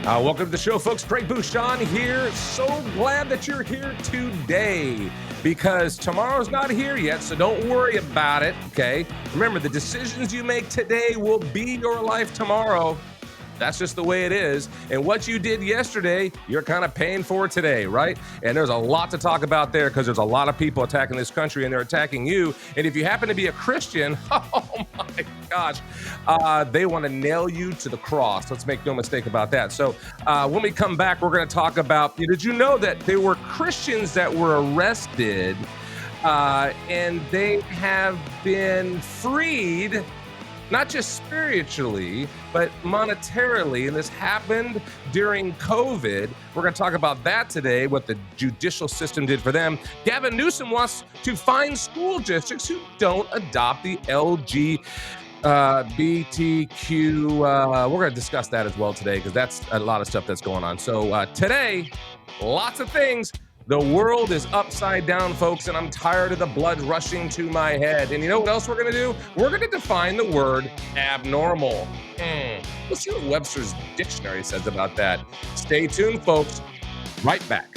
Welcome to the show, folks. Craig Bouchon here. So glad that you're here today because tomorrow's not here yet, so don't worry about it, okay? Remember, the decisions you make today will be your life tomorrow. That's just the way it is. And what you did yesterday, you're kind of paying for today, right? And there's a lot to talk about there because there's a lot of people attacking this country and they're attacking you. And if you happen to be a Christian, oh my gosh, they want to nail you to the cross. Let's make no mistake about that. So when we come back, we're going to talk about, did you know that there were Christians that were arrested and they have been freed, not just spiritually, but monetarily. And this happened during COVID. We're going to talk about that today, what the judicial system did for them. Gavin Newsom wants to fine school districts who don't adopt the LGBTQ. We're going to discuss that as well today because that's a lot of stuff that's going on. So today, lots of things. The world is upside down, folks, and I'm tired of the blood rushing to my head. And you know what else we're going to do? We're going to define the word abnormal. Let's see what Webster's dictionary says about that. Stay tuned, folks. Right back.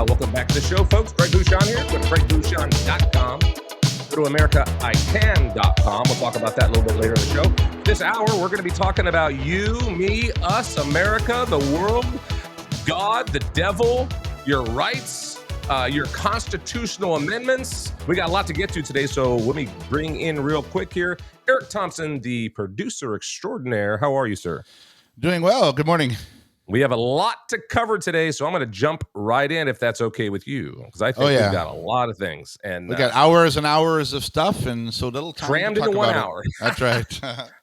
Welcome back to the show, folks. Craig Bouchon here. Go to CraigBouchon.com. Go to AmericaICan.com. We'll talk about that a little bit later in the show. This hour, we're going to be talking about you, me, us, America, the world, God, the devil, your rights, your constitutional amendments. We got a lot to get to today, so let me bring in real quick here Eric Thompson, the producer extraordinaire. How are you, sir? Doing well. Good morning. We have a lot to cover today, so I'm going to jump right in if that's okay with you, because I think we've got a lot of things. And we got hours and hours of stuff, and so little time crammed to talk into 1 about hour. That's right.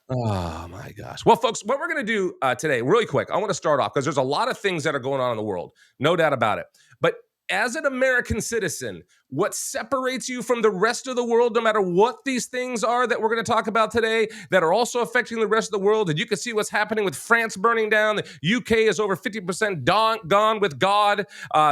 Oh, my gosh. Well, folks, what we're going to do today, really quick, I want to start off, because there's a lot of things that are going on in the world, no doubt about it. But as an American citizen, what separates you from the rest of the world, no matter what these things are that we're going to talk about today, that are also affecting the rest of the world, and you can see what's happening with France burning down. The UK is over 50% gone with God.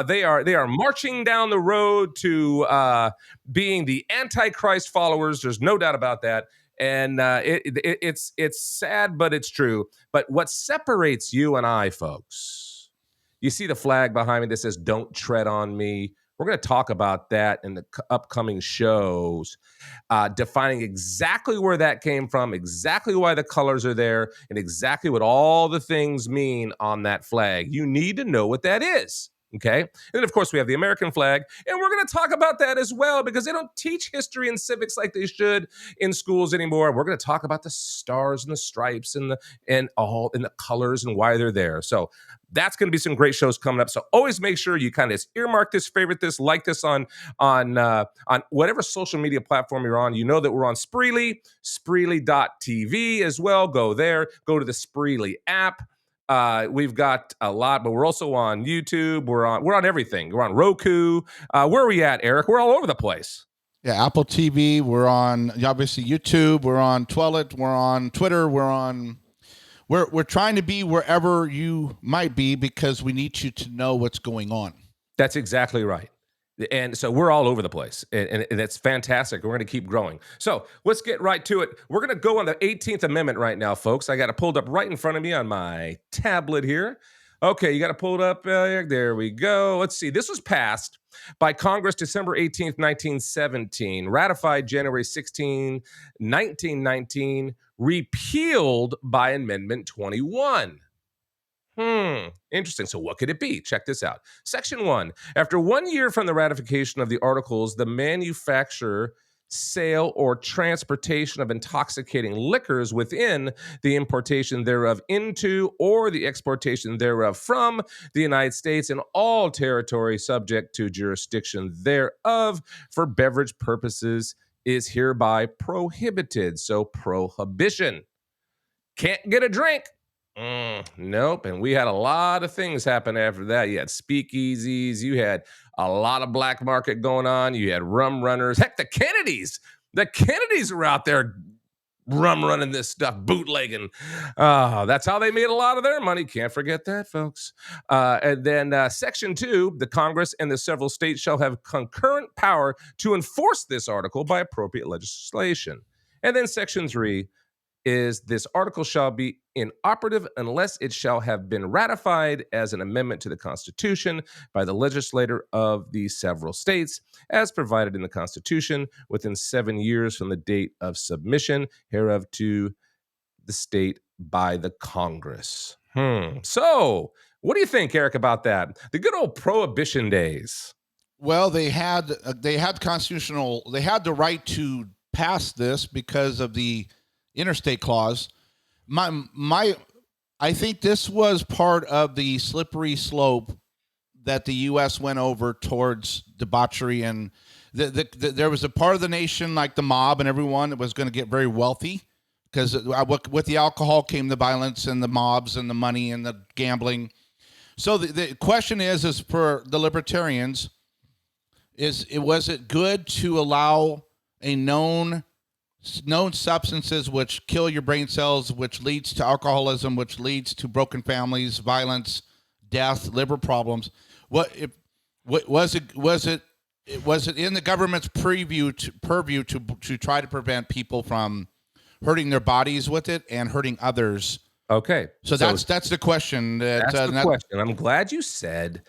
They are marching down the road to being the Antichrist followers. There's no doubt about that. And it's sad, but it's true. But what separates you and I, folks, you see the flag behind me that says, "Don't tread on me." We're going to talk about that in the upcoming shows, defining exactly where that came from, exactly why the colors are there, and exactly what all the things mean on that flag. You need to know what that is. Okay. And then, of course, we have the American flag. And we're going to talk about that as well because they don't teach history and civics like they should in schools anymore. We're going to talk about the stars and the stripes and the colors and why they're there. So that's going to be some great shows coming up. So always make sure you kind of earmark this, favorite this, like this on whatever social media platform you're on. You know that we're on Spreely, Spreely.tv as well. Go there. Go to the Spreely app. We've got a lot, but we're also on YouTube. We're on everything. We're on Roku. Where are we at, Eric? We're all over the place. Yeah, Apple TV. We're on obviously YouTube. We're on Twillet. We're on Twitter. We're trying to be wherever you might be because we need you to know what's going on. That's exactly right. And so we're all over the place, and it's fantastic. We're going to keep growing. So let's get right to it. We're going to go on the 18th Amendment right now, folks. I got it pulled up right in front of me on my tablet here. Okay, you got to pull it up. There we go. Let's see. This was passed by Congress December 18th, 1917, ratified January 16, 1919, repealed by Amendment 21. Interesting. So what could it be? Check this out. Section 1. After 1 year from the ratification of the articles, the manufacture, sale, or transportation of intoxicating liquors within the importation thereof into or the exportation thereof from the United States and all territory subject to jurisdiction thereof for beverage purposes is hereby prohibited. So prohibition. Can't get a drink Nope. And we had a lot of things happen after that. You had speakeasies, you had a lot of black market going on, you had rum runners. Heck, the Kennedys were out there rum running this stuff, bootlegging. That's how they made a lot of their money. Can't forget that, folks. And then Section 2, the Congress and the several states shall have concurrent power to enforce this article by appropriate legislation. And then Section 3 is this article shall be inoperative unless it shall have been ratified as an amendment to the Constitution by the legislator of the several states, as provided in the Constitution, within 7 years from the date of submission hereof to the state by the Congress. So, what do you think, Eric, about that? The good old Prohibition days. Well, they had the right to pass this because of the interstate clause. I think this was part of the slippery slope that the U.S. went over towards debauchery, and there was a part of the nation, like the mob and everyone, that was going to get very wealthy because with the alcohol came the violence and the mobs and the money and the gambling. So the question is for the libertarians, was it good to allow a known substances which kill your brain cells, which leads to alcoholism, which leads to broken families, violence, death, liver problems? Was it in the government's purview to try to prevent people from hurting their bodies with it and hurting others? Okay, so that's the question. That's the question. I'm glad you said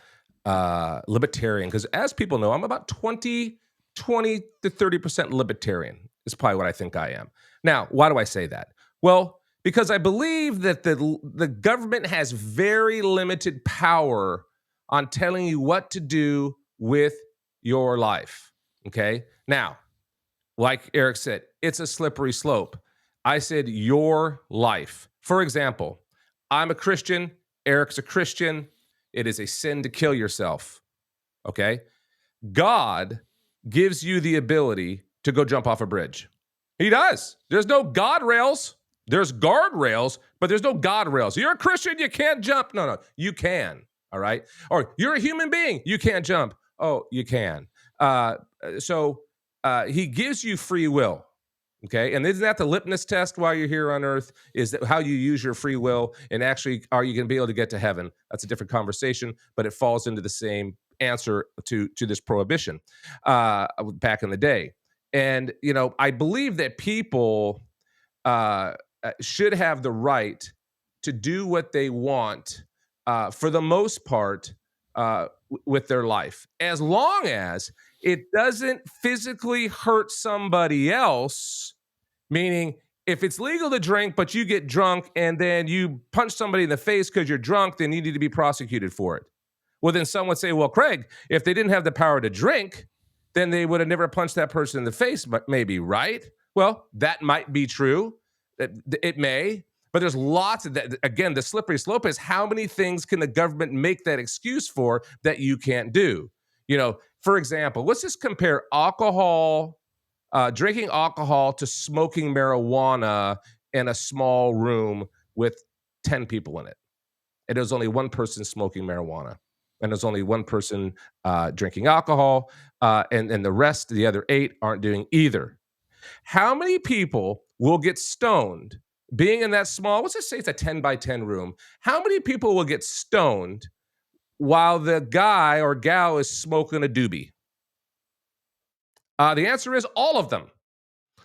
libertarian, because as people know, I'm about 20 to 30% libertarian. Is probably what I think I am. Now, why do I say that? Well, because I believe that the government has very limited power on telling you what to do with your life. Okay? Now, like Eric said, it's a slippery slope. I said your life. For example, I'm a Christian, Eric's a Christian. It is a sin to kill yourself. Okay? God gives you the ability to go jump off a bridge. He does. There's no guardrails. There's guardrails, but there's no guardrails. You're a Christian, you can't jump. No, you can. All right. Or you're a human being, you can't jump. Oh, you can. So he gives you free will. Okay. And isn't that the litmus test while you're here on earth? Is that how you use your free will, and actually are you going to be able to get to heaven? That's a different conversation, but it falls into the same answer to this prohibition back in the day. And, I believe that people should have the right to do what they want for the most part with their life, as long as it doesn't physically hurt somebody else. Meaning, if it's legal to drink, but you get drunk and then you punch somebody in the face because you're drunk, then you need to be prosecuted for it. Well, then some would say, well, Craig, if they didn't have the power to drink, then they would have never punched that person in the face, but maybe, right? Well, that might be true. It may, but there's lots of that. Again, the slippery slope is how many things can the government make that excuse for that you can't do? For example, let's just compare drinking alcohol to smoking marijuana in a small room with 10 people in it. And there's only one person smoking marijuana. And there's only one person drinking alcohol, and the other 8 aren't doing either. How many people will get stoned being in that small, let's just say it's a 10 by 10 room. How many people will get stoned while the guy or gal is smoking a doobie? The answer is all of them.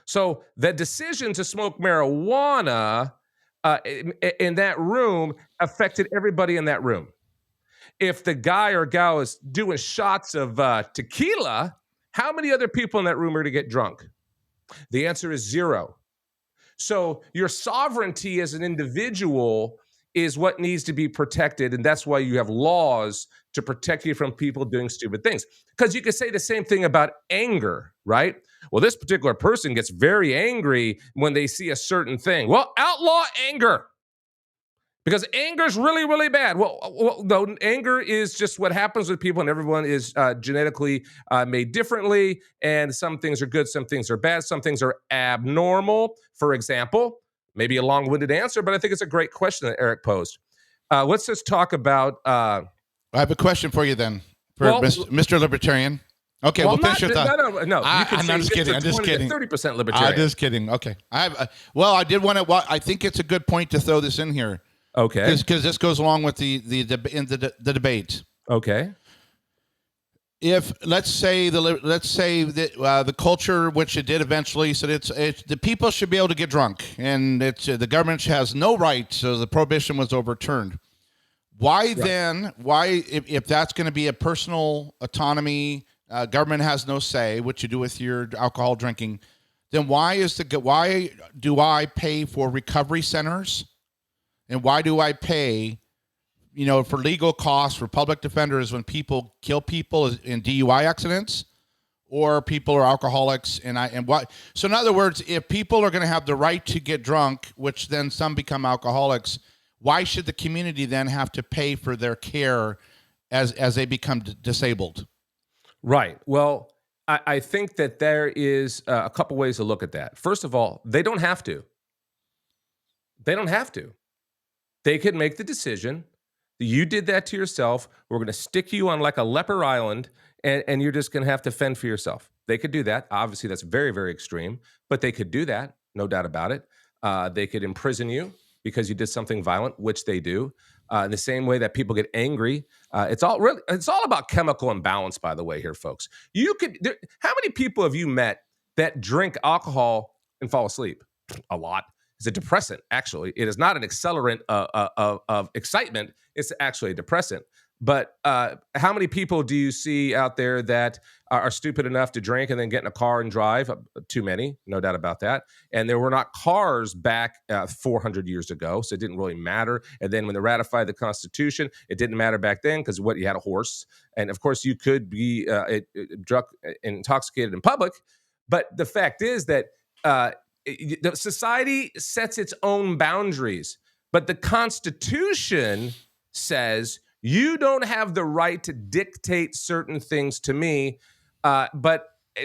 So the decision to smoke marijuana in that room affected everybody in that room. If the guy or gal is doing shots of tequila, how many other people in that room are to get drunk? The answer is 0. So your sovereignty as an individual is what needs to be protected, and that's why you have laws to protect you from people doing stupid things. Because you could say the same thing about anger, right? Well, this particular person gets very angry when they see a certain thing. Well, outlaw anger. Because anger is really, really bad. Well, no, anger is just what happens with people, and everyone is genetically made differently. And some things are good, some things are bad, some things are abnormal. For example, Maybe a long-winded answer, but I think it's a great question that Eric posed. Let's just talk about. I have a question for you then, for Well, Mr. Libertarian. Okay, well, we'll finish your thought. no. You I'm can say just kidding. I'm just kidding. 30% I'm libertarian. just kidding. Okay, I have. Well, I did want to. Well, I think it's a good point to throw this in here. Okay. Because this goes along with the debate. Okay. If let's say that the culture, which it did eventually, said it's the people should be able to get drunk, and it's the government has no right, so the prohibition was overturned. Why then? Why if that's going to be a personal autonomy, government has no say what you do with your alcohol drinking, then why do I pay for recovery centers, and why do I pay? For legal costs for public defenders when people kill people in DUI accidents, or people are alcoholics, So in other words, if people are going to have the right to get drunk, which then some become alcoholics, why should the community then have to pay for their care as they become disabled? Right. Well, I think that there is a couple ways to look at that. First of all, they don't have to. They don't have to. They could make the decision. You did that to yourself. We're going to stick you on like a leper island, and you're just going to have to fend for yourself. They could do that. Obviously, that's very, very extreme, but they could do that. No doubt about it. They could imprison you because you did something violent, which they do. In the same way that people get angry. It's all about chemical imbalance, by the way, here, folks. How many people have you met that drink alcohol and fall asleep? A lot. It's a depressant, actually. It is not an accelerant of excitement. It's actually a depressant. But how many people do you see out there that are stupid enough to drink and then get in a car and drive? Too many, no doubt about that. And there were not cars back 400 years ago, so it didn't really matter. And then when they ratified the Constitution, it didn't matter back then because you had a horse. And of course, you could be drunk and intoxicated in public. But the fact is that the society sets its own boundaries, but the Constitution says you don't have the right to dictate certain things to me. But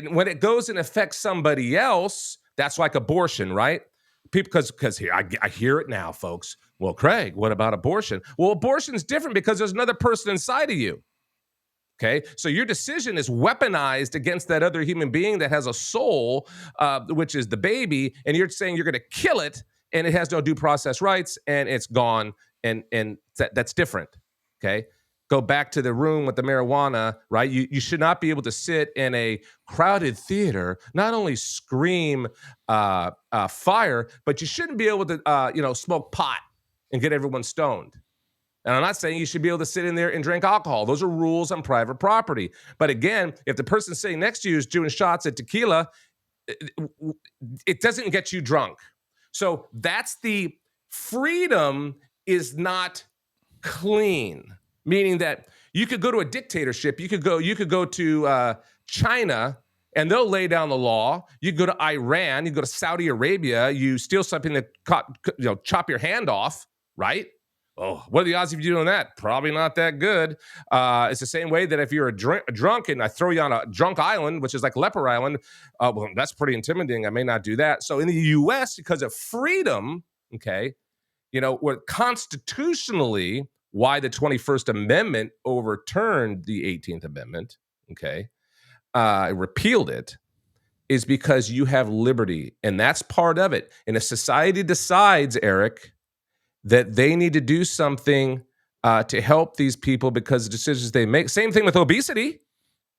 when it goes and affects somebody else, that's like abortion, right? People, because here I hear it now, folks. Well, Craig, what about abortion? Well, abortion's different because there's another person inside of you. Okay, so your decision is weaponized against that other human being that has a soul, which is the baby, and you're saying you're going to kill it, and it has no due process rights, and it's gone, and that's different. Okay, go back to the room with the marijuana, right? You should not be able to sit in a crowded theater, not only scream fire, but you shouldn't be able to smoke pot and get everyone stoned. And I'm not saying you should be able to sit in there and drink alcohol. Those are rules on private property. But again, if the person sitting next to you is doing shots at tequila, it doesn't get you drunk. So that's the freedom is not clean, meaning that you could go to a dictatorship. You could go to China and they'll lay down the law. You go to Iran, you go to Saudi Arabia, you steal something to chop your hand off, right? Oh, what are the odds of you doing that? Probably not that good. It's the same way that if you're a drunk and I throw you on a drunk island, which is like Leper Island, well, that's pretty intimidating. I may not do that. So in the U.S., because of freedom, okay, we're constitutionally why the 21st Amendment overturned the 18th Amendment, okay, repealed it, is because you have liberty. And that's part of it. And if society decides, Eric, that they need to do something to help these people because of decisions they make. Same thing with obesity,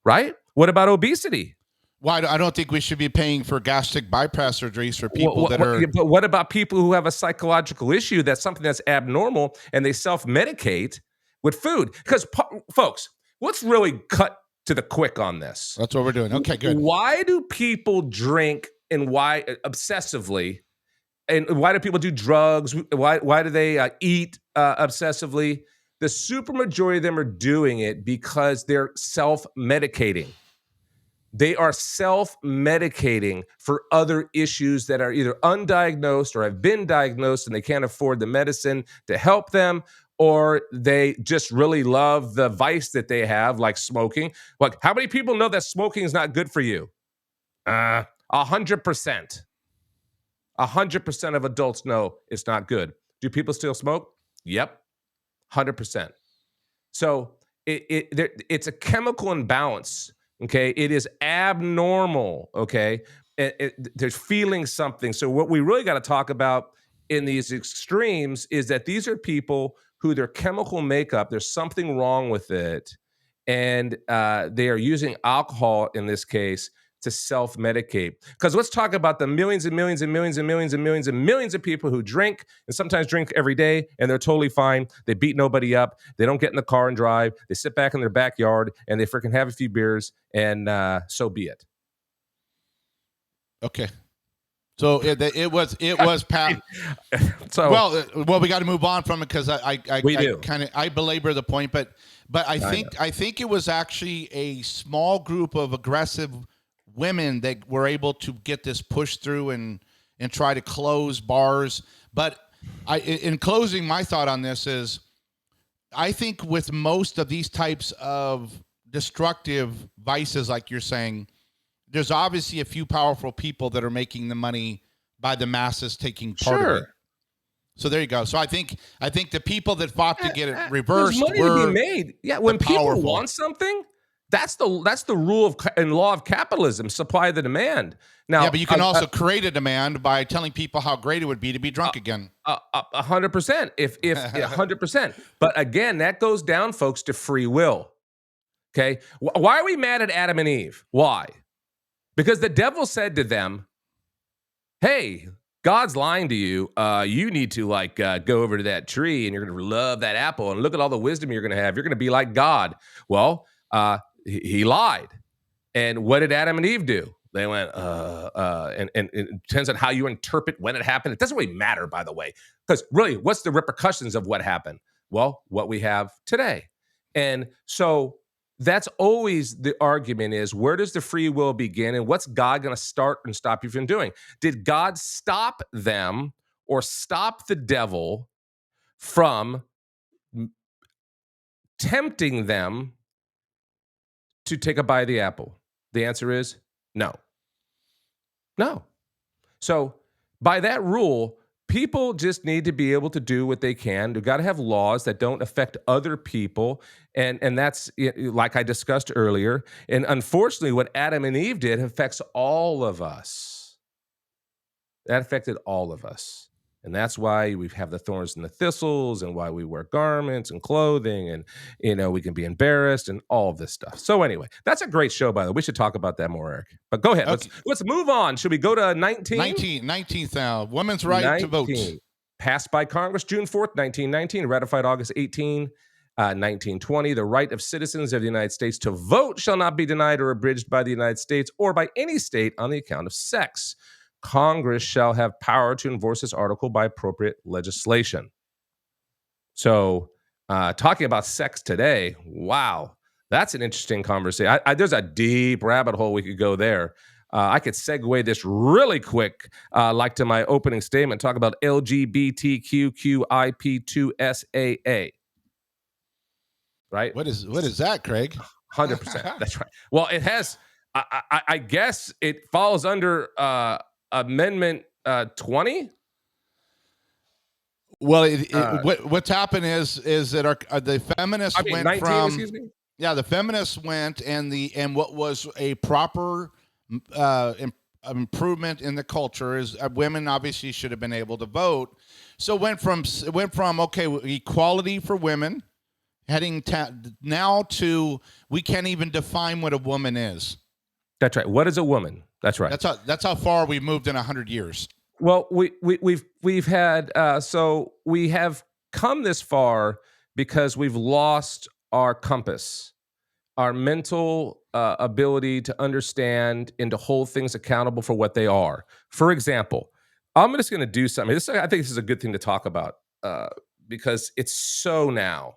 right? What about obesity? Well, I don't think we should be paying for gastric bypass surgeries for people But what about people who have a psychological issue that's something that's abnormal and they self-medicate with food? Because, folks, let's really cut to the quick on this. That's what we're doing. Okay, good. Why do people drink and why obsessively? And why do people do drugs? Why do they eat obsessively? The supermajority of them are doing it because they're self-medicating. They are self-medicating for other issues that are either undiagnosed or have been diagnosed and they can't afford the medicine to help them, or they just really love the vice that they have, like smoking. Like, how many people know that smoking is not good for you? 100%. 100% of adults know it's not good. Do people still smoke? Yep, 100%. So it's a chemical imbalance. Okay, it is abnormal. Okay, they're feeling something. So what we really got to talk about in these extremes is that these are people who their chemical makeup, there's something wrong with it, and they are using alcohol in this case to self-medicate. Because let's talk about the millions and millions and millions and millions and millions and millions of people who drink and sometimes drink every day and they're totally fine. They beat nobody up. They don't get in the car and drive. They sit back in their backyard and they freaking have a few beers and so be it. Okay. So it was Pat. So well, we got to move on from it because I belabor the point, but I think it was actually a small group of aggressive women that were able to get this pushed through and try to close bars. But in closing, my thought on this is, I think with most of these types of destructive vices, like you're saying, there's obviously a few powerful people that are making the money by the masses taking part of it. So there you go. So I think the people that fought to get it reversed money were to be made. Yeah, when people want something, that's the rule of and law of capitalism: supply the demand. Now, yeah, but you can also create a demand by telling people how great it would be to be drunk again. 100%, if 100%. But again, that goes down, folks, to free will. Okay, why are we mad at Adam and Eve? Why? Because the devil said to them, "Hey, God's lying to you. You need to go over to that tree and you're going to love that apple and look at all the wisdom you're going to have. You're going to be like God." Well, he lied. And what did Adam and Eve do? They went, and it depends on how you interpret when it happened. It doesn't really matter, by the way, because really, what's the repercussions of what happened? Well, what we have today. And so that's always the argument is, where does the free will begin and what's God going to start and stop you from doing? Did God stop them or stop the devil from tempting them to take a bite of the apple? The answer is no. No. So by that rule, people just need to be able to do what they can. They've got to have laws that don't affect other people. And that's like I discussed earlier. And unfortunately, what Adam and Eve did affects all of us. That affected all of us. And that's why we have the thorns and the thistles and why we wear garments and clothing and, we can be embarrassed and all of this stuff. So anyway, that's a great show, by the way. We should talk about that more, Eric. But go ahead. Okay. Let's move on. Should we go to 19? 19th now. Women's right to vote. Passed by Congress June 4th, 1919, ratified August 18, 1920. The right of citizens of the United States to vote shall not be denied or abridged by the United States or by any state on the account of sex. Congress shall have power to enforce this article by appropriate legislation. So, talking about sex today, wow, that's an interesting conversation. There's a deep rabbit hole we could go there. I could segue this really quick, like to my opening statement, talk about LGBTQIP2SAA. Right? What is that, Craig? 100%. That's right. Well, it has. I guess it falls under Amendment 20. Well, what's happened is that the feminists went 19, from, excuse me? Yeah, the feminists went and what was a proper improvement in the culture is women obviously should have been able to vote. So it went from okay, equality for women, heading now to we can't even define what a woman is. That's right. What is a woman? That's right. That's how far we've moved in 100 years. Well, we've had so we have come this far because we've lost our compass, our mental ability to understand and to hold things accountable for what they are. For example, I'm just going to do something. I think this is a good thing to talk about because it's so now.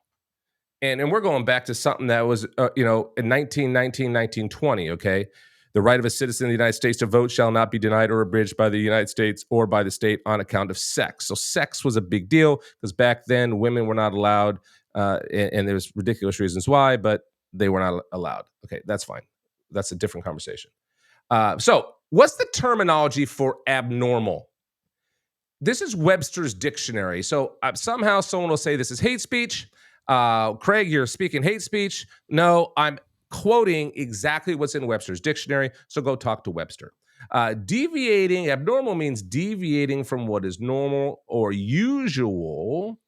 And we're going back to something that was, in 1919, 1920, okay? The right of a citizen of the United States to vote shall not be denied or abridged by the United States or by the state on account of sex. So sex was a big deal because back then women were not allowed, and there's ridiculous reasons why, but they were not allowed. Okay, that's fine. That's a different conversation. So what's the terminology for abnormal? This is Webster's dictionary. So somehow someone will say this is hate speech. Craig, you're speaking hate speech. No, I'm quoting exactly what's in Webster's dictionary. So go talk to Webster. Deviating, abnormal means deviating from what is normal or usual,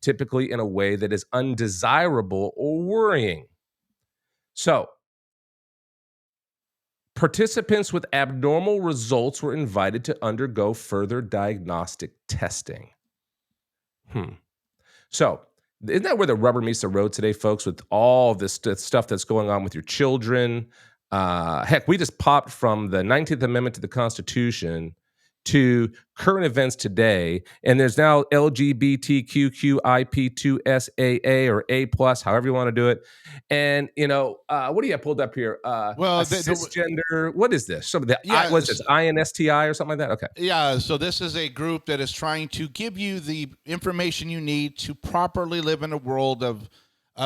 typically in a way that is undesirable or worrying. So, participants with abnormal results were invited to undergo further diagnostic testing. So, isn't that where the rubber meets the road today, folks, with all this stuff that's going on with your children? Heck, we just popped from the 19th Amendment to the Constitution to current events today, and there's now LGBTQIP2SAA or A plus, however you want to do it. And what do you have pulled up here? Well, A cisgender. What is this? Some of the Yeah, what's this? INSTI or something like that? Okay. yeah. So this is a group that is trying to give you the information you need to properly live in a world of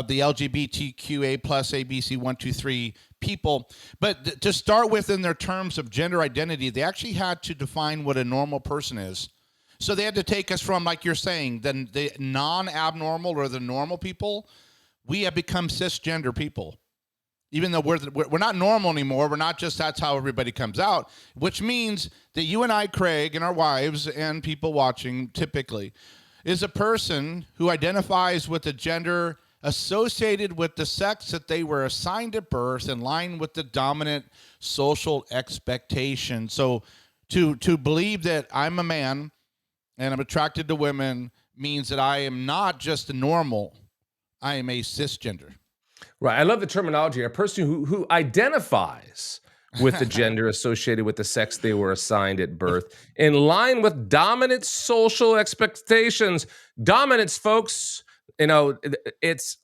the LGBTQA plus ABC 123 people. But to start with, in their terms of gender identity, they actually had to define what a normal person is. So they had to take us from, like you're saying, the non-abnormal or the normal people. We have become cisgender people. Even though we're not normal anymore, we're not just that's how everybody comes out, which means that you and I, Craig, and our wives and people watching typically, is a person who identifies with the gender associated with the sex that they were assigned at birth in line with the dominant social expectation. So to believe that I'm a man and I'm attracted to women means that I am not just a normal, I am a cisgender. Right. I love the terminology. A person who identifies with the gender associated with the sex they were assigned at birth in line with dominant social expectations. Dominance, folks,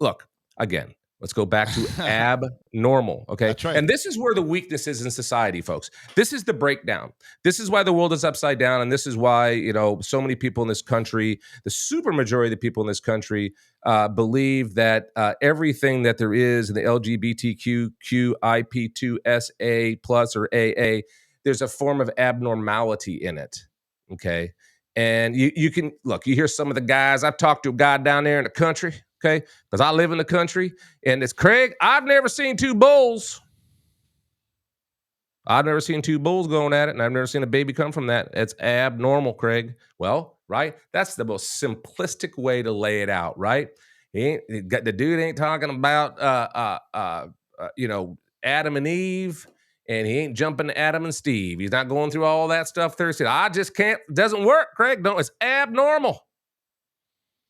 look, again, let's go back to abnormal, okay? That's right. And this is where the weakness is in society, folks. This is the breakdown. This is why the world is upside down, and this is why, so many people in this country, the super majority of the people in this country, believe that everything that there is in the LGBTQIP2SA plus or AA, there's a form of abnormality in it, okay? And you can, look, you hear some of the guys, I've talked to a guy down there in the country, okay, because I live in the country, and it's, Craig, I've never seen two bulls. I've never seen two bulls going at it, and I've never seen a baby come from that. It's abnormal, Craig. Well, right? That's the most simplistic way to lay it out, right? The dude ain't talking about, Adam and Eve, and he ain't jumping to Adam and Steve. He's not going through all that stuff Thursday. I just can't. Doesn't work, Craig. No, it's abnormal.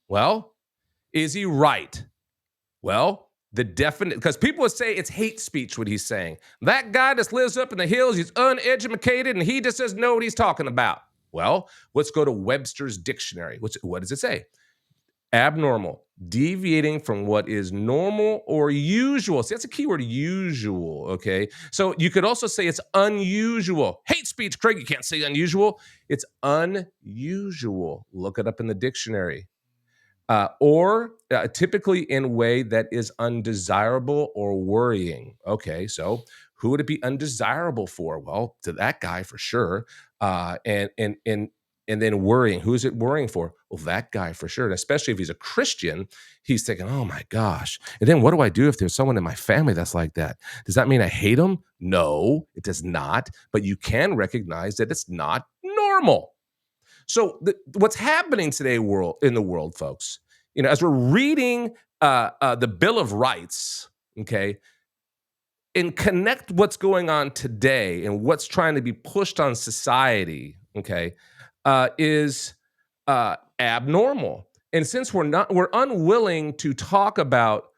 Well, is he right? Well, the definite, because people would say it's hate speech what he's saying. That guy just lives up in the hills, he's uneducated, and he just doesn't know what he's talking about. Well, let's go to Webster's dictionary. What does it say? Abnormal, deviating from what is normal or usual. See, that's a key word, usual, okay? So you could also say it's unusual. Hate speech, Craig, you can't say unusual. It's unusual. Look it up in the dictionary. Or typically in a way that is undesirable or worrying. Okay, so who would it be undesirable for? Well, to that guy for sure. And then worrying. Who is it worrying for? Well, that guy for sure. And especially if he's a Christian, he's thinking, oh my gosh. And then what do I do if there's someone in my family that's like that? Does that mean I hate him? No, it does not. But you can recognize that it's not normal. So what's happening today in the world, folks, as we're reading the Bill of Rights, okay, and connect what's going on today and what's trying to be pushed on society, okay, is abnormal. And since we're unwilling to talk about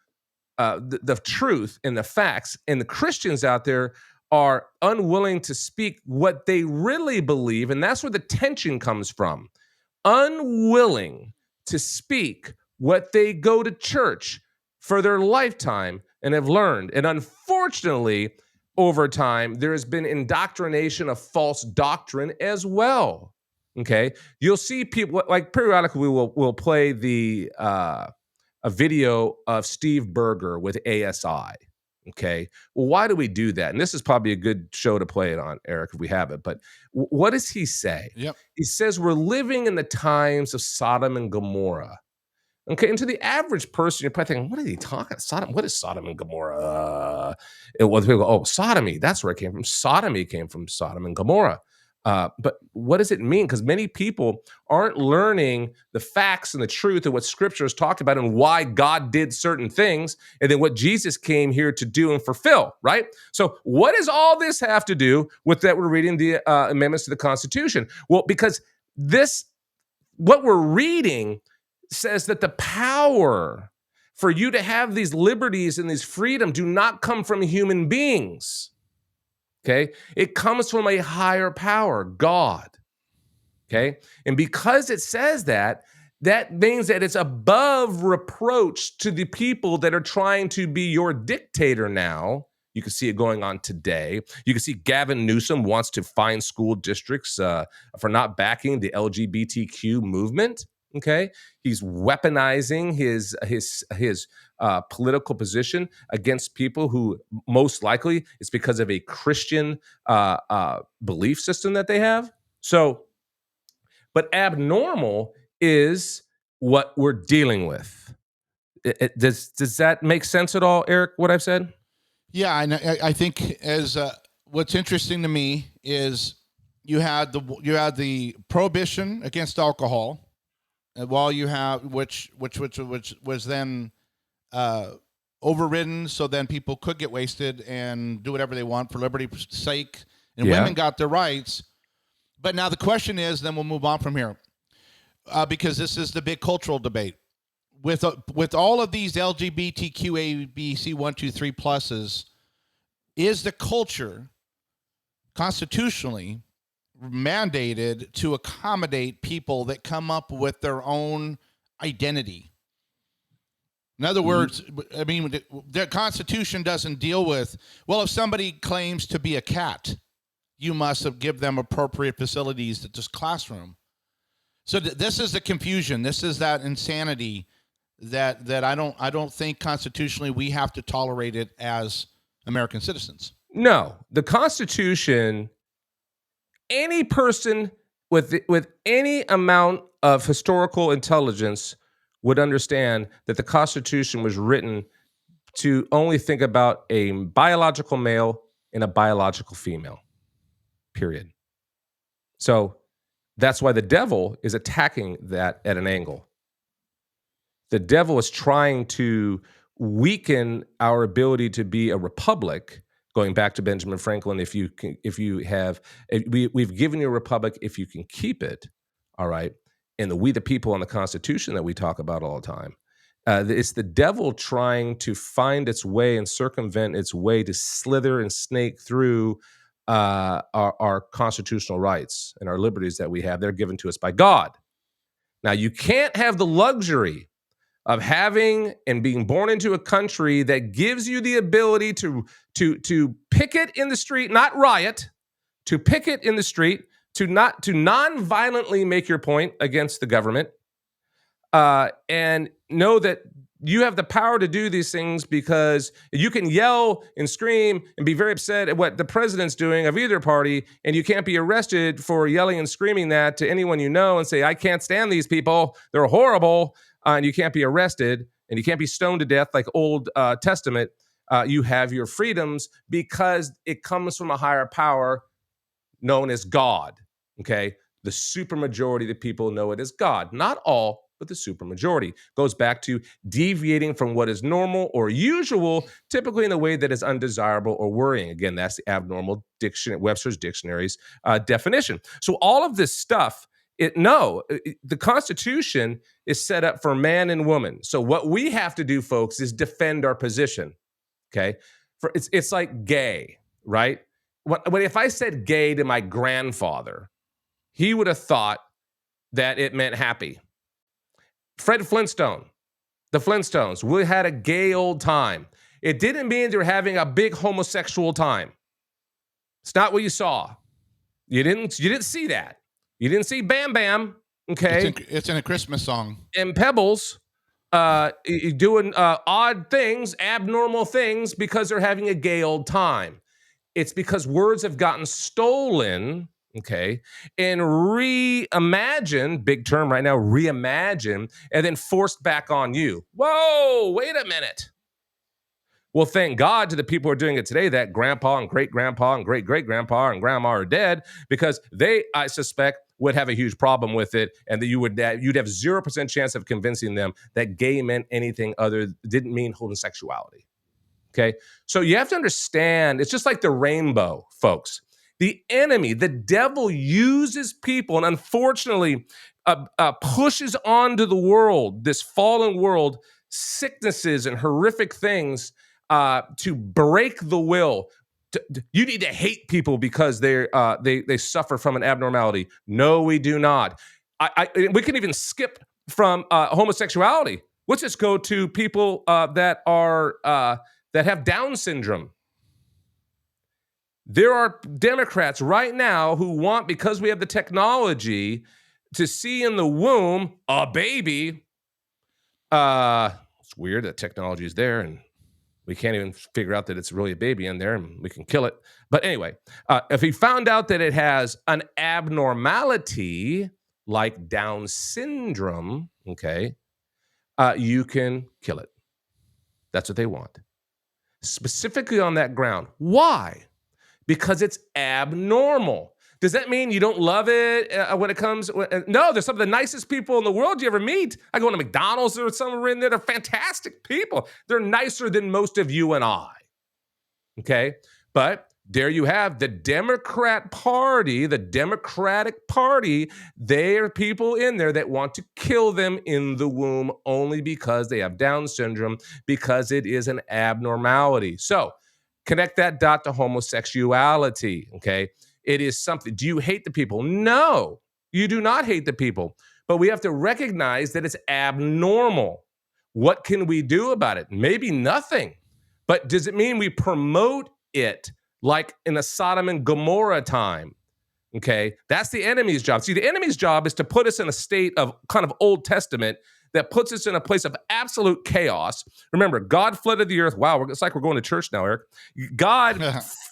the truth and the facts, and the Christians out there are unwilling to speak what they really believe, and that's where the tension comes from. Unwilling to speak what they go to church for their lifetime and have learned. And unfortunately, over time, there has been indoctrination of false doctrine as well. Okay, you'll see people, like, periodically we'll play a video of Steve Berger with ASI. Okay. Well, why do we do that? And this is probably a good show to play it on, Eric, if we have it. But what does he say? Yep. He says we're living in the times of Sodom and Gomorrah. Okay, and to the average person, you're probably thinking, "What are they talking? Sodom? What is Sodom and Gomorrah?" It was people go, "Oh, sodomy. That's where it came from. Sodomy came from Sodom and Gomorrah." But what does it mean? Because many people aren't learning the facts and the truth of what Scripture has talked about and why God did certain things, and then what Jesus came here to do and fulfill. Right. So, what does all this have to do with that? We're reading the amendments to the Constitution. Well, because this, what we're reading says that the power for you to have these liberties and these freedom do not come from human beings. Okay. It comes from a higher power, God. Okay. And because it says that, that means that it's above reproach to the people that are trying to be your dictator now. You can see it going on today. You can see Gavin Newsom wants to fine school districts for not backing the LGBTQ movement. Okay, he's weaponizing his political position against people who most likely it's because of a Christian belief system that they have. So, but abnormal is what we're dealing with. Does that make sense at all, Eric? What I've said? Yeah, and I think as what's interesting to me is you had the prohibition against alcohol, while you have which was then overridden, so then people could get wasted and do whatever they want for liberty's sake, and Yeah. women got their rights. But now the question is, then we'll move on from here, because this is the big cultural debate. With all of these LGBTQ A, B, C, 1, 2, 3 pluses, is the culture constitutionally mandated to accommodate people that come up with their own identity? In other words, I mean, the Constitution doesn't deal with, well, if somebody claims to be a cat, you must give them appropriate facilities at this classroom. So this is the confusion. This is that insanity that I don't think constitutionally we have to tolerate it as American citizens. No, the Constitution, any person with any amount of historical intelligence would understand that the Constitution was written to only think about a biological male and a biological female. Period. So that's why the devil is attacking that at an angle. The devil is trying to weaken our ability to be a republic. Going back to Benjamin Franklin, we've given you a republic if you can keep it, all right. And we the people on the Constitution that we talk about all the time. It's the devil trying to find its way and circumvent its way to slither and snake through our constitutional rights and our liberties that we have. They're given to us by God. Now, you can't have the luxury of having and being born into a country that gives you the ability to picket in the street, not riot, to picket in the street, to non-violently make your point against the government, and know that you have the power to do these things because you can yell and scream and be very upset at what the president's doing of either party, and you can't be arrested for yelling and screaming that to anyone you know and say, I can't stand these people, they're horrible, and you can't be arrested, and you can't be stoned to death like Old Testament. You have your freedoms because it comes from a higher power known as God, okay? The supermajority of the people know it as God. Not all, but the supermajority. Goes back to deviating from what is normal or usual, typically in a way that is undesirable or worrying. Again, that's the abnormal Webster's Dictionary's definition. So all of this stuff, the Constitution is set up for man and woman. So what we have to do, folks, is defend our position, okay? It's like gay, right? If I said gay to my grandfather, he would have thought that it meant happy. Fred Flintstone, the Flintstones, we had a gay old time. It didn't mean they were having a big homosexual time. It's not what you saw. You didn't see that. You didn't see Bam Bam, okay? It's in a Christmas song. And Pebbles, doing odd things, abnormal things because they're having a gay old time. It's because words have gotten stolen, okay, and reimagined, big term right now, reimagine, and then forced back on you. Whoa, wait a minute. Well, thank God to the people who are doing it today that grandpa and great grandpa and great great grandpa and grandma are dead, because they, I suspect, would have a huge problem with it, and that you'd have 0% chance of convincing them that gay meant anything other, didn't mean homosexuality. Okay. So you have to understand, it's just like the rainbow, folks. The enemy, the devil, uses people and unfortunately pushes onto the world, this fallen world, sicknesses and horrific things to break the will. You need to hate people because they suffer from an abnormality. No, we do not. We can even skip from homosexuality. Let's just go to people that have Down syndrome. There are Democrats right now who want, because we have the technology, to see in the womb a baby. It's weird that technology is there and we can't even figure out that it's really a baby in there and we can kill it. But anyway, if he found out that it has an abnormality like Down syndrome, okay, you can kill it. That's what they want. Specifically on that ground. Why? Because it's abnormal. Does that mean you don't love it when it comes? No, they're some of the nicest people in the world you ever meet. I go to McDonald's or somewhere in there. They're fantastic people. They're nicer than most of you and I. Okay? But there you have the Democratic Party. There are people in there that want to kill them in the womb only because they have Down syndrome, because it is an abnormality. So connect that dot to homosexuality, okay? It is something. Do you hate the people? No, you do not hate the people. But we have to recognize that it's abnormal. What can we do about it? Maybe nothing. But does it mean we promote it like in a Sodom and Gomorrah time? Okay, that's the enemy's job. See, the enemy's job is to put us in a state of kind of Old Testament that puts us in a place of absolute chaos. Remember, God flooded the earth. Wow, it's like we're going to church now, Eric. God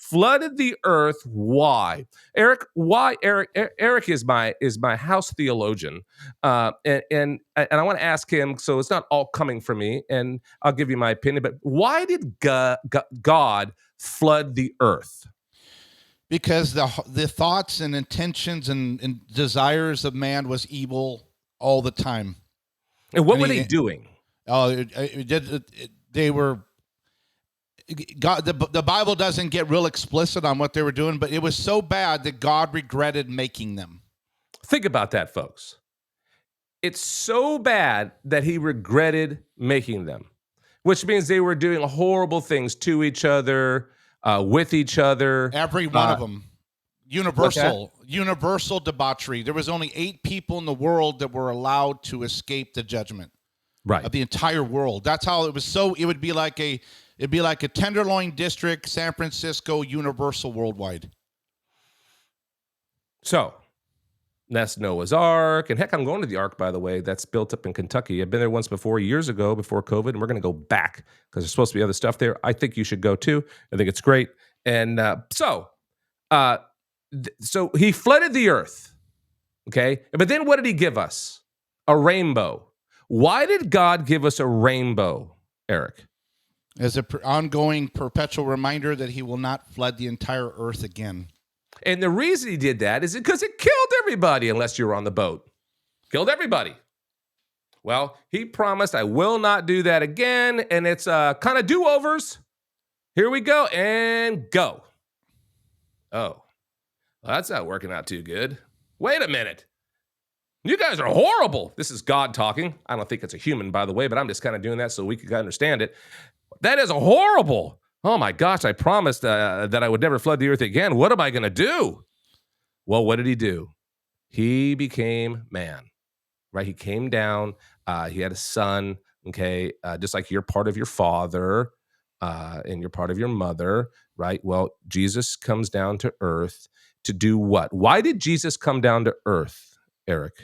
flooded the earth. Why, Eric? Why, Eric? Eric is my house theologian, and I want to ask him. So it's not all coming from me, and I'll give you my opinion. But why did God flood the earth? Because the thoughts and intentions and desires of man was evil all the time. And what were they doing? They were. God, the Bible doesn't get real explicit on what they were doing, but it was so bad that God regretted making them. Think about that, folks. It's so bad that he regretted making them, which means they were doing horrible things to each other, with each other. Every one of them. Universal debauchery. There was only 8 people in the world that were allowed to escape the judgment. Right. Of the entire world. That's how it was. So it would be like a Tenderloin District, San Francisco, universal worldwide. So that's Noah's Ark. And heck, I'm going to the Ark, by the way. That's built up in Kentucky. I've been there once before, years ago, before COVID, and we're going to go back because there's supposed to be other stuff there. I think you should go too. I think it's great. And so he flooded the earth. Okay. But then what did he give us? A rainbow. Why did God give us a rainbow, Eric? As an ongoing perpetual reminder that he will not flood the entire earth again. And the reason he did that is because it killed everybody unless you were on the boat. Killed everybody. Well, he promised, I will not do that again. And it's kind of do-overs. Here we go and go. Oh, well, that's not working out too good. Wait a minute. You guys are horrible. This is God talking. I don't think it's a human, by the way, but I'm just kind of doing that so we can understand it. That is horrible. Oh my gosh, I promised that I would never flood the earth again. What am I going to do? Well, what did he do? He became man, right? He came down. He had a son, okay? Just like you're part of your father and you're part of your mother, right? Well, Jesus comes down to earth to do what? Why did Jesus come down to earth, Eric?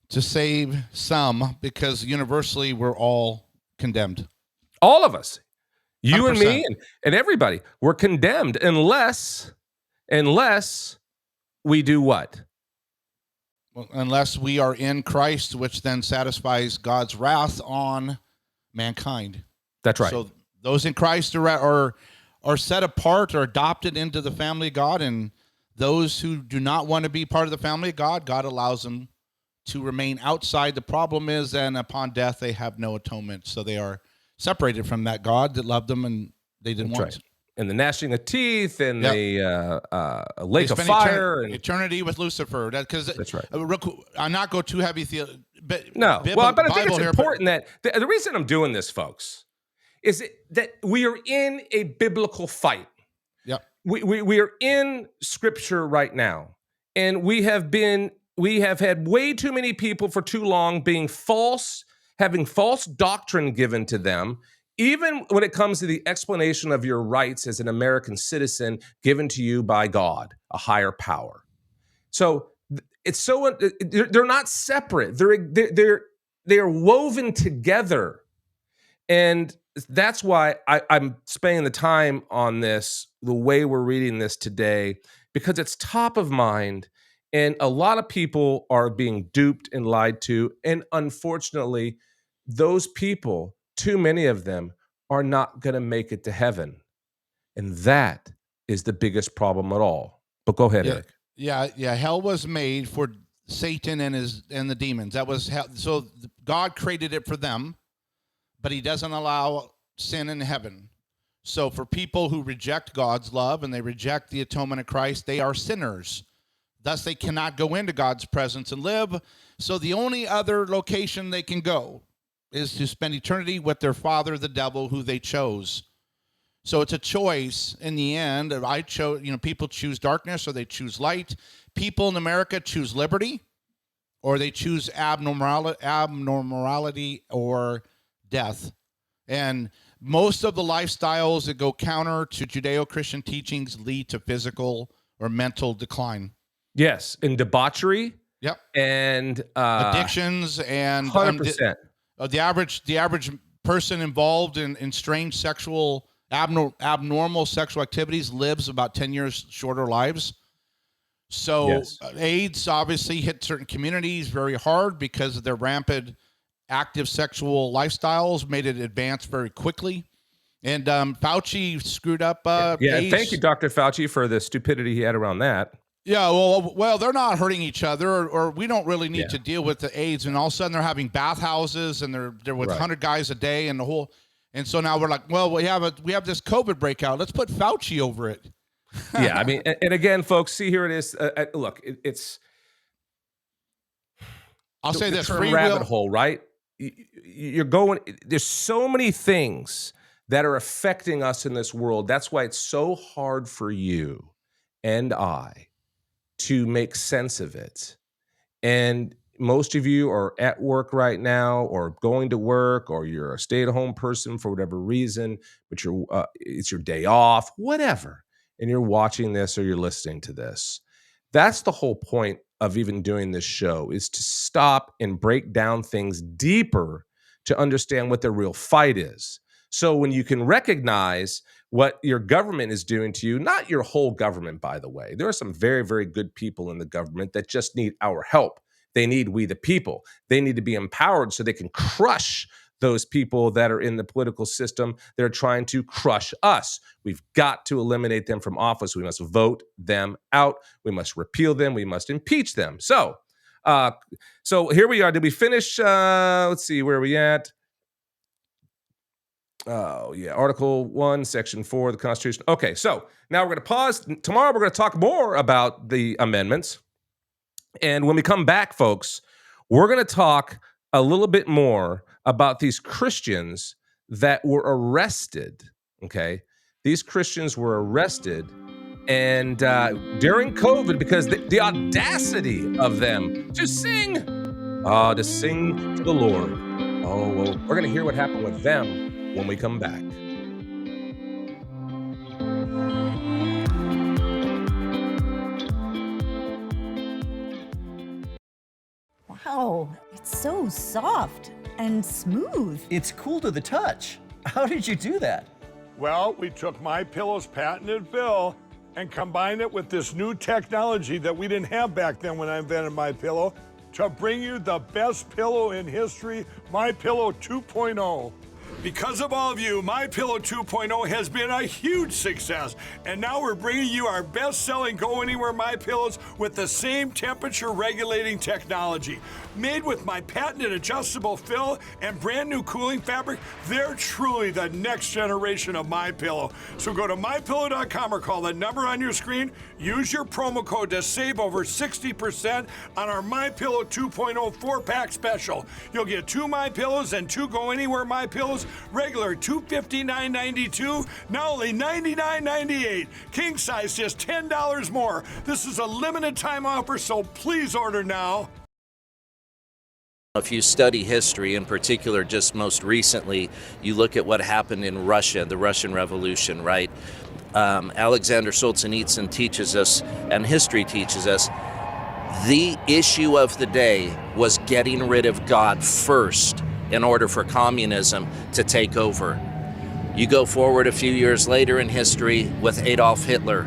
to save some, because universally we're all condemned. All of us, you and 100%. me and everybody, we're condemned unless we do what? Well, unless we are in Christ, which then satisfies God's wrath on mankind. That's right. So those in Christ are set apart, or adopted into the family of God, and those who do not want to be part of the family of God, God allows them to remain outside. The problem is, then upon death, they have no atonement, so they are separated from that God that loved them, and they didn't That's want right. it. And the gnashing of teeth and Yep. the They lake of spend fire. eternity with Lucifer. That's right. I'm not go too heavy. But No, well, but I think it's here, important that the reason I'm doing this, folks, is that we are in a biblical fight. Yep. We are in Scripture right now, and we have had way too many people for too long having false doctrine given to them. Even when it comes to the explanation of your rights as an American citizen given to you by God, a higher power. So they're not separate. They are woven together, and that's why I'm spending the time on this, the way we're reading this today, because it's top of mind, and a lot of people are being duped and lied to, and unfortunately, those people, too many of them, are not going to make it to heaven, and that is the biggest problem at all. But go ahead, Eric. Yeah. Hell was made for Satan and the demons. That was hell. So God created it for them, but He doesn't allow sin in heaven. So for people who reject God's love and they reject the atonement of Christ, they are sinners. Thus, they cannot go into God's presence and live. So the only other location they can go is to spend eternity with their father, the devil, who they chose. So it's a choice in the end. I chose, people choose darkness or they choose light. People in America choose liberty, or they choose abnormality or death. And most of the lifestyles that go counter to Judeo-Christian teachings lead to physical or mental decline. Yes, and debauchery. Yep. And addictions and 100%. The average person involved in strange sexual abnormal sexual activities lives about 10 years shorter lives. So yes. AIDS obviously hit certain communities very hard because of their rampant active sexual lifestyles, made it advance very quickly. And Fauci screwed up AIDS. Thank you, Dr. Fauci, for the stupidity he had around that. Yeah, well, they're not hurting each other, or we don't really need to deal with the AIDS. And all of a sudden, they're having bathhouses, and they're with 100 guys a day, and the whole. And so now we're like, well, we have this COVID breakout. Let's put Fauci over it. Yeah, I mean, and again, folks, see, here it is. Look, it's. I'll say this: free rabbit hole, right? You're going. There's so many things that are affecting us in this world. That's why it's so hard for you and I to make sense of it. And most of you are at work right now, or going to work, or you're a stay-at-home person for whatever reason, but it's your day off, whatever, and you're watching this or you're listening to this. That's the whole point of even doing this show, is to stop and break down things deeper to understand what the real fight is. So when you can recognize what your government is doing to you, not your whole government, by the way. There are some very, very good people in the government that just need our help. They need we the people. They need to be empowered so they can crush those people that are in the political system that are trying to crush us. We've got to eliminate them from office. We must vote them out. We must repeal them. We must impeach them. So here we are. Did we finish? Let's see, where are we at? Oh, yeah. Article 1, Section 4 of the Constitution. Okay, so now we're going to pause. Tomorrow we're going to talk more about the amendments. And when we come back, folks, we're going to talk a little bit more about these Christians that were arrested, okay? These Christians were arrested and during COVID, because the audacity of them to sing to the Lord. Oh, well, we're going to hear what happened with them when we come back. Wow, soft and smooth. It's cool to the touch. How did you do that? Well, we took MyPillow's patented fill and combined it with this new technology that we didn't have back then when I invented MyPillow to bring you the best pillow in history, MyPillow 2.0. Because of all of you, MyPillow 2.0 has been a huge success, and now we're bringing you our best-selling Go Anywhere MyPillows with the same temperature-regulating technology. Made with my patented adjustable fill and brand new cooling fabric, they're truly the next generation of MyPillow. So go to MyPillow.com or call the number on your screen. Use your promo code to save over 60% on our MyPillow 2.0 4-pack special. You'll get 2 MyPillows and 2 Go Anywhere MyPillows, regular $259.92, now only $99.98. King size just $10 more. This is a limited time offer, so please order now. If you study history, in particular, just most recently, you look at what happened in Russia, the Russian Revolution, right? Alexander Solzhenitsyn teaches us, and history teaches us, the issue of the day was getting rid of God first in order for communism to take over. You go forward a few years later in history with Adolf Hitler.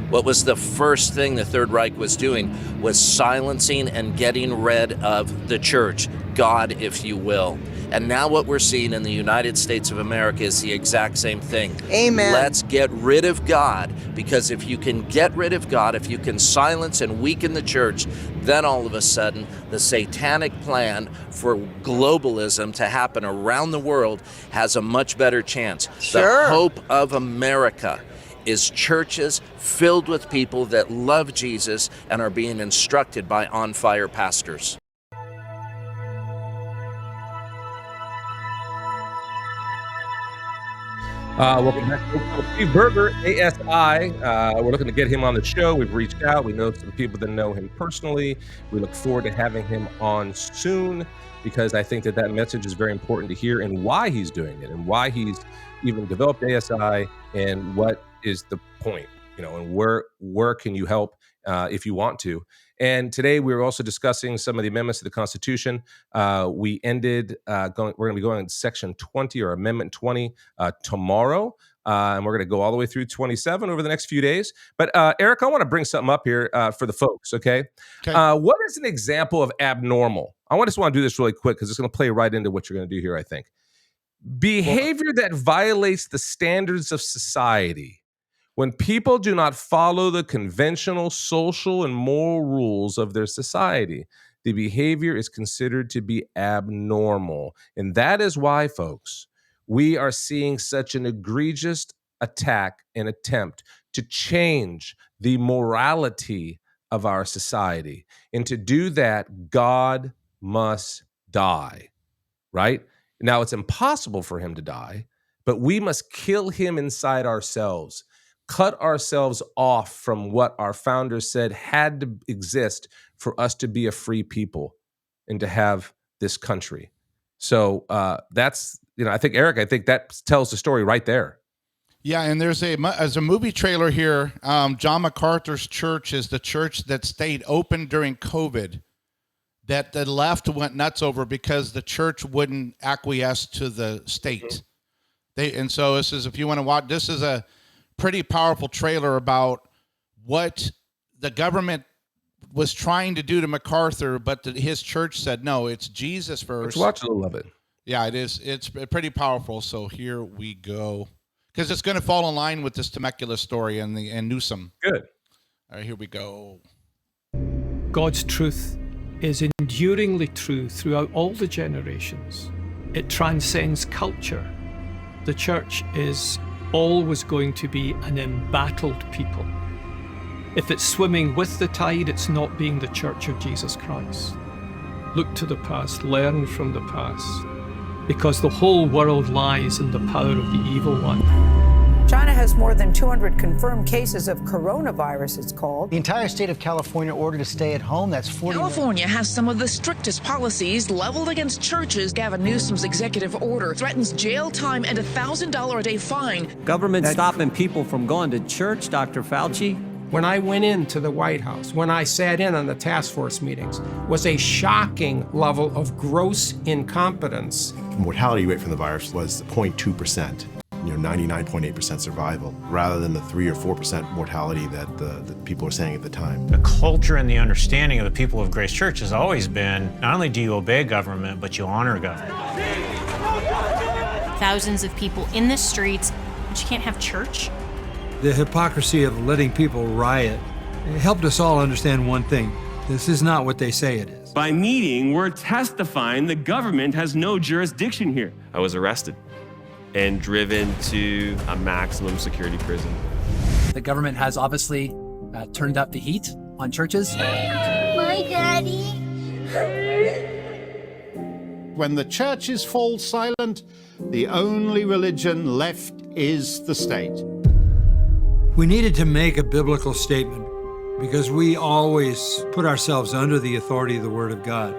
What was the first thing the Third Reich was doing was silencing and getting rid of the church, God, if you will. And now what we're seeing in the United States of America is the exact same thing. Amen. Let's get rid of God, because if you can get rid of God, if you can silence and weaken the church, then all of a sudden the satanic plan for globalism to happen around the world has a much better chance. Sure. The hope of America is churches filled with people that love Jesus and are being instructed by on-fire pastors. Welcome back to Steve Berger, ASI. We're looking to get him on the show. We've reached out. We know some people that know him personally. We look forward to having him on soon, because I think that message is very important to hear, and why he's doing it, and why he's even developed ASI, and what is the point, and where can you help if you want to. And today we were also discussing some of the amendments to the Constitution. We ended we're going to be going on Section 20 or Amendment 20 tomorrow, and we're going to go all the way through 27 over the next few days. But Eric, I want to bring something up here for the folks. Okay. What is an example of abnormal? I just want to do this really quick because it's going to play right into what you're going to do here, I think. Behavior that violates the standards of society. When people do not follow the conventional social and moral rules of their society, the behavior is considered to be abnormal. And that is why, folks, we are seeing such an egregious attack and attempt to change the morality of our society. And to do that, God must die, right? Now, it's impossible for him to die, but we must kill him inside ourselves, cut ourselves off from what our founders said had to exist for us to be a free people and to have this country. So that's, I think, Eric, that tells the story right there. Yeah, and there's as a movie trailer here, John MacArthur's church is the church that stayed open during COVID, that the left went nuts over because the church wouldn't acquiesce to the state. And so this is, if you want to watch, this is a pretty powerful trailer about what the government was trying to do to MacArthur, but his church said, no, it's Jesus first. Let's watch a little of it. Yeah, it is. It's pretty powerful. So here we go. Because it's going to fall in line with this Temecula story and Newsom. Good. All right, here we go. God's truth is enduringly true throughout all the generations. It transcends culture. The church is always going to be an embattled people. If it's swimming with the tide, it's not being the Church of Jesus Christ. Look to the past, learn from the past, because the whole world lies in the power of the evil one. China has more than 200 confirmed cases of coronavirus, it's called. The entire state of California ordered to stay at home. That's 40. California has some of the strictest policies leveled against churches. Gavin Newsom's executive order threatens jail time and $1,000 a day fine. Government stopping people from going to church, Dr. Fauci? when I went into the White House, when I sat in on the task force meetings, was a shocking level of gross incompetence. The mortality rate from the virus was 0.2%, 99.8% survival, rather than the 3 or 4% mortality that the people were saying at the time. The culture and the understanding of the people of Grace Church has always been, not only do you obey government, but you honor government. Thousands of people in the streets, but you can't have church? The hypocrisy of letting people riot helped us all understand one thing. This is not what they say it is. By meeting, we're testifying the government has no jurisdiction here. I was arrested and driven to a maximum security prison. The government has obviously turned up the heat on churches. My daddy. When the churches fall silent, the only religion left is the state. We needed to make a biblical statement because we always put ourselves under the authority of the Word of God.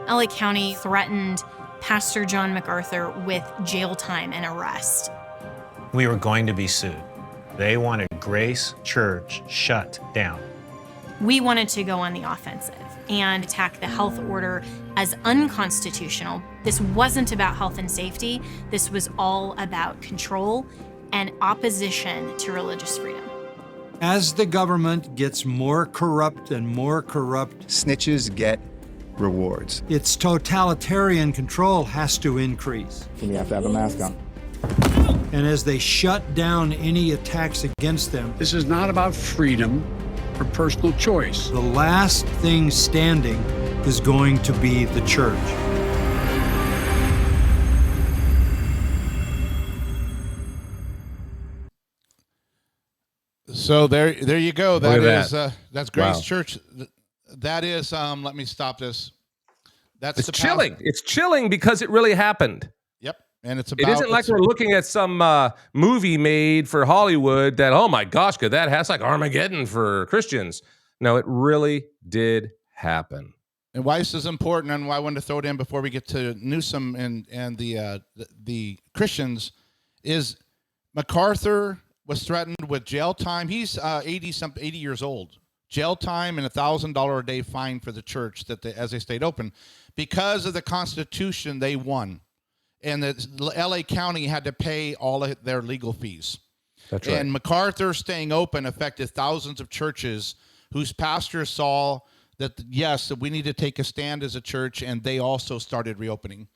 LA County threatened Pastor John MacArthur with jail time and arrest. We were going to be sued. They wanted Grace Church shut down. We wanted to go on the offensive and attack the health order as unconstitutional. This wasn't about health and safety. This was all about control and opposition to religious freedom. As the government gets more corrupt and more corrupt, snitches get rewards. Its totalitarian control has to increase. And you have to have a mask on. And as they shut down any attacks against them, this is not about freedom or personal choice. The last thing standing is going to be the church. So there you go. That's Grace Wow. Church. That is. Let me stop this. It's chilling. It's chilling because it really happened. Yep, and it's It about. isn't like we're looking at some movie made for Hollywood that, oh my gosh, could that has like Armageddon for Christians. No, it really did happen. And why this is important, and why I wanted to throw it in before we get to Newsom and the Christians, is MacArthur was threatened with jail time. He's 80 years old. Jail time and $1,000 a day fine for the church as they stayed open, because of the Constitution they won, and the LA County had to pay all of their legal fees. That's right. And MacArthur staying open affected thousands of churches whose pastors saw that, yes, that we need to take a stand as a church, and they also started reopening.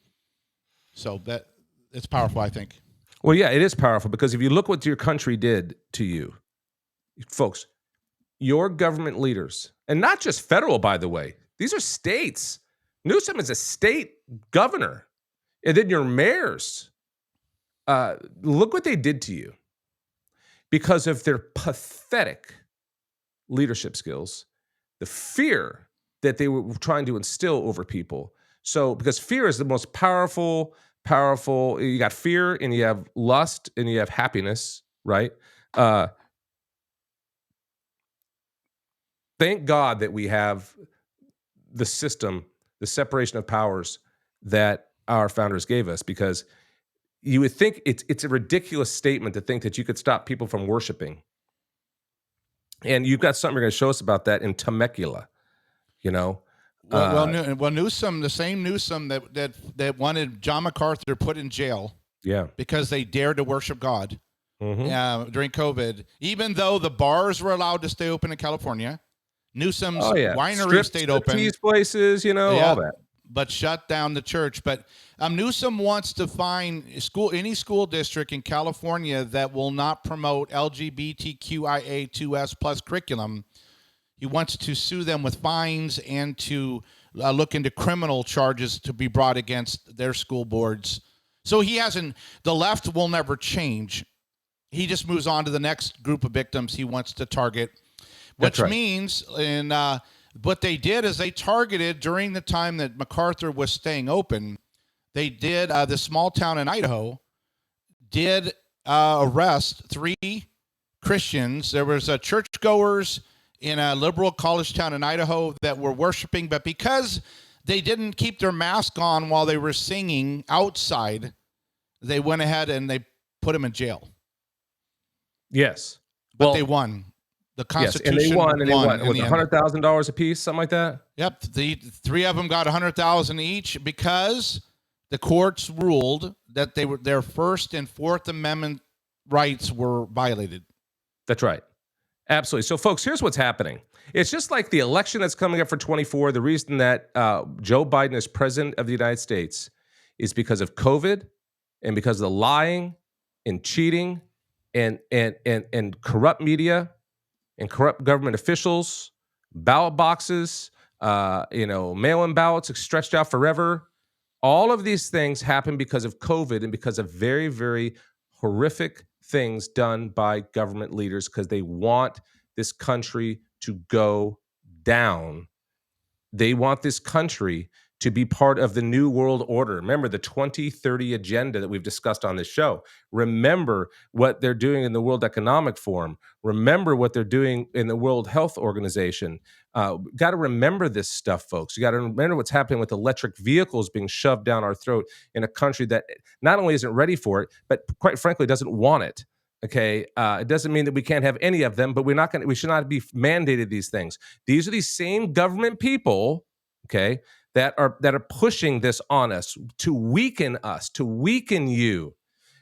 So that it's powerful, I think. Well, yeah, it is powerful because if you look what your country did to you, folks, your government leaders, and not just federal, by the way, these are states. Newsom is a state governor. And then your mayors, look what they did to you because of their pathetic leadership skills, the fear that they were trying to instill over people. So, because fear is the most powerful, you got fear and you have lust and you have happiness, right? Thank God that we have the system, the separation of powers that our founders gave us, because you would think it's a ridiculous statement to think that you could stop people from worshiping. And you've got something you're going to show us about that in Temecula, you know? Well, Newsom, the same Newsom that wanted John MacArthur put in jail, because they dared to worship God during COVID, even though the bars were allowed to stay open in California, Newsom's winery stayed open, these places, all that, but shut down the church. But Newsom wants to find any school district in California that will not promote LGBTQIA2S plus curriculum. He wants to sue them with fines and to look into criminal charges to be brought against their school boards. So the left will never change. He just moves on to the next group of victims he wants to target, which means, what they did is they targeted during the time that MacArthur was staying open, they did, the small town in Idaho did arrest 3 Christians. There was churchgoers in a liberal college town in Idaho that were worshiping, but because they didn't keep their mask on while they were singing outside, they went ahead and they put them in jail. Yes. But they won. The Yes, Constitution and they won. And they won in with the end. $100,000 a piece, something like that. Yep, the three of them got $100,000 each because the courts ruled that their First and Fourth Amendment rights were violated. That's right. Absolutely. So, folks, here's what's happening. It's just like the election that's coming up for 24. The reason that Joe Biden is president of the United States is because of COVID and because of the lying and cheating and corrupt media and corrupt government officials, ballot boxes, mail-in ballots stretched out forever. All of these things happen because of COVID and because of very, very horrific things done by government leaders because they want this country to go down. They want this country to be part of the New World Order. Remember the 2030 agenda that we've discussed on this show. Remember what they're doing in the World Economic Forum. Remember what they're doing in the World Health Organization. Got to remember this stuff, folks. You got to remember what's happening with electric vehicles being shoved down our throat in a country that not only isn't ready for it, but quite frankly doesn't want it. Okay, it doesn't mean that we can't have any of them, but we should not be mandated these things. These are these same government people, okay, that are pushing this on us, to weaken you,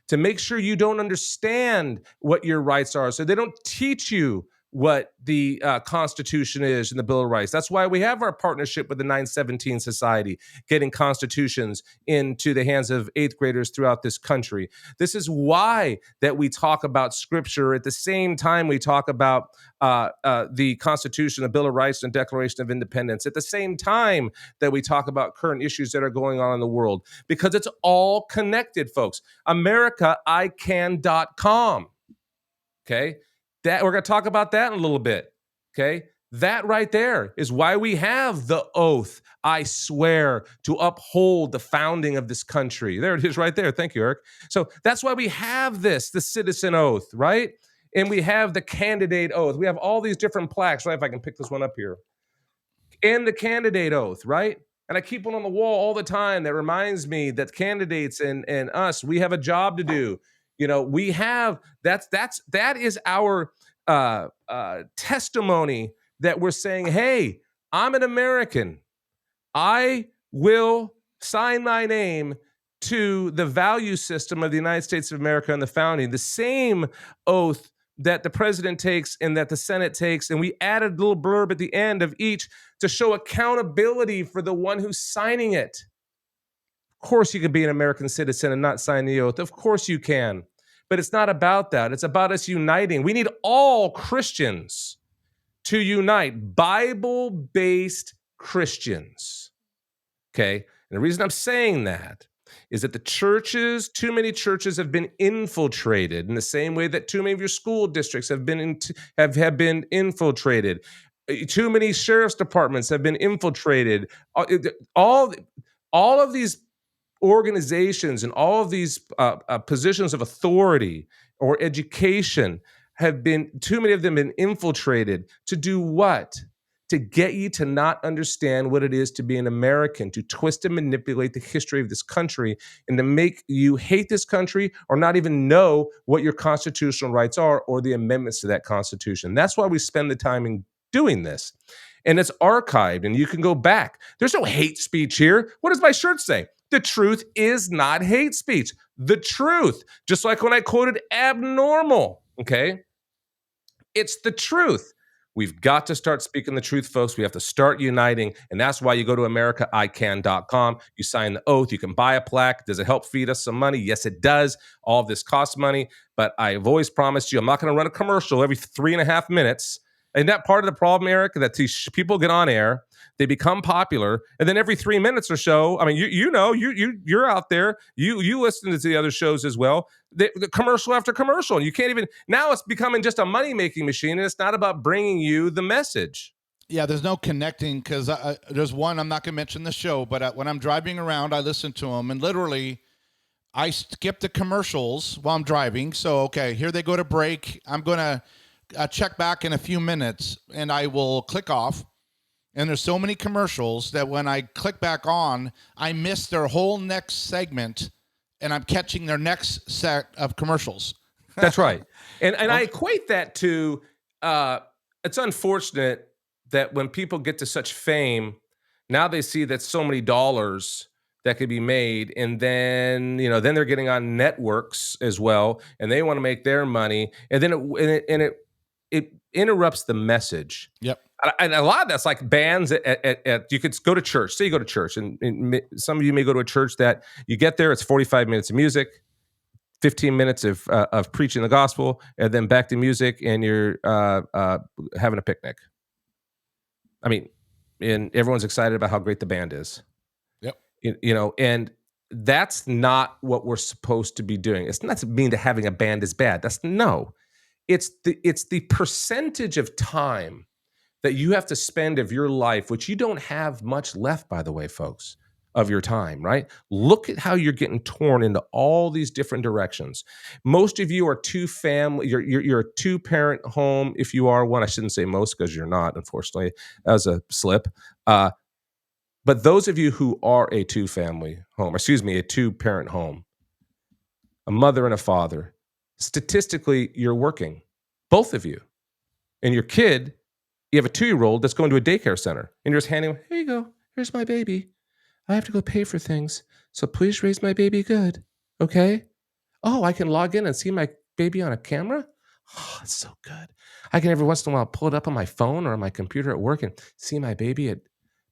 to make sure you don't understand what your rights are. So they don't teach you what the Constitution is and the Bill of Rights. That's why we have our partnership with the 917 Society, getting constitutions into the hands of 8th graders throughout this country. This is why that we talk about Scripture at the same time we talk about the Constitution, the Bill of Rights, and Declaration of Independence, at the same time that we talk about current issues that are going on in the world, because it's all connected, folks. AmericaICan.com. Okay? That we're going to talk about that in a little bit, okay? That right there is why we have the oath, I swear to uphold the founding of this country. There it is right there. Thank you, Eric. So that's why we have this, the citizen oath, right? And we have the candidate oath. We have all these different plaques, right? If I can pick this one up here. And the candidate oath, right? And I keep one on the wall all the time that reminds me that candidates and us, we have a job to do. You know, we have that is our testimony that we're saying, hey, I'm an American. I will sign my name to the value system of the United States of America and the founding, the same oath that the president takes and that the Senate takes. And we added a little blurb at the end of each to show accountability for the one who's signing it. Of course you can be an American citizen and not sign the oath. Of course you can. But it's not about that. It's about us uniting. We need all Christians to unite, Bible-based Christians. Okay? And the reason I'm saying that is that the churches, too many churches have been infiltrated in the same way that too many of your school districts have been have been infiltrated. Too many sheriff's departments have been infiltrated. All of these organizations and all of these positions of authority or education have been, too many of them been infiltrated to do what? To get you to not understand what it is to be an American, to twist and manipulate the history of this country, and to make you hate this country or not even know what your constitutional rights are or the amendments to that Constitution. That's why we spend the time in doing this. And it's archived, and you can go back. There's no hate speech here. What does my shirt say? The truth is not hate speech. The truth. Just like when I quoted abnormal, okay? It's the truth. We've got to start speaking the truth, folks. We have to start uniting, and that's why you go to AmericaICan.com. You sign the oath. You can buy a plaque. Does it help feed us some money? Yes, it does. All of this costs money, but I've always promised you I'm not going to run a commercial every 3.5 minutes. And that part of the problem, Eric, that these people get on air, they become popular, and then every 3 minutes or so, I mean, you're out there, you listen to the other shows as well, the commercial after commercial, and you can't even, now it's becoming just a money-making machine, and it's not about bringing you the message. Yeah, there's no connecting, because there's one, I'm not going to mention the show, but when I'm driving around, I listen to them, and literally, I skip the commercials while I'm driving. So, okay, here they go to break. I'm going to check back in a few minutes, and I will click off. And there's so many commercials that when I click back on, I miss their whole next segment, and I'm catching their next set of commercials. That's right. And I equate that to it's unfortunate that when people get to such fame, now they see that so many dollars that could be made, and then then they're getting on networks as well, and they want to make their money, and then it interrupts the message. Yep. And a lot of that's like bands at you could go to church. Say you go to church, and some of you may go to a church that you get there, it's 45 minutes of music, 15 minutes of preaching the gospel, and then back to music, and you're having a picnic. I mean, and everyone's excited about how great the band is. Yep. And that's not what we're supposed to be doing. It's not to mean that having a band is bad. It's the percentage of time that you have to spend of your life, which you don't have much left, by the way, folks, of your time, right? Look at how you're getting torn into all these different directions. Most of you are you're a two-parent home. If you are one, I shouldn't say most because you're not, unfortunately. That was a slip. But those of you who are a a two-parent home, a mother and a father, statistically, you're working, both of you. And your kid, you have a 2-year-old that's going to a daycare center, and you're just handing him, here you go, here's my baby. I have to go pay for things, so please raise my baby good, okay? Oh, I can log in and see my baby on a camera? Oh, it's so good. I can every once in a while pull it up on my phone or on my computer at work and see my baby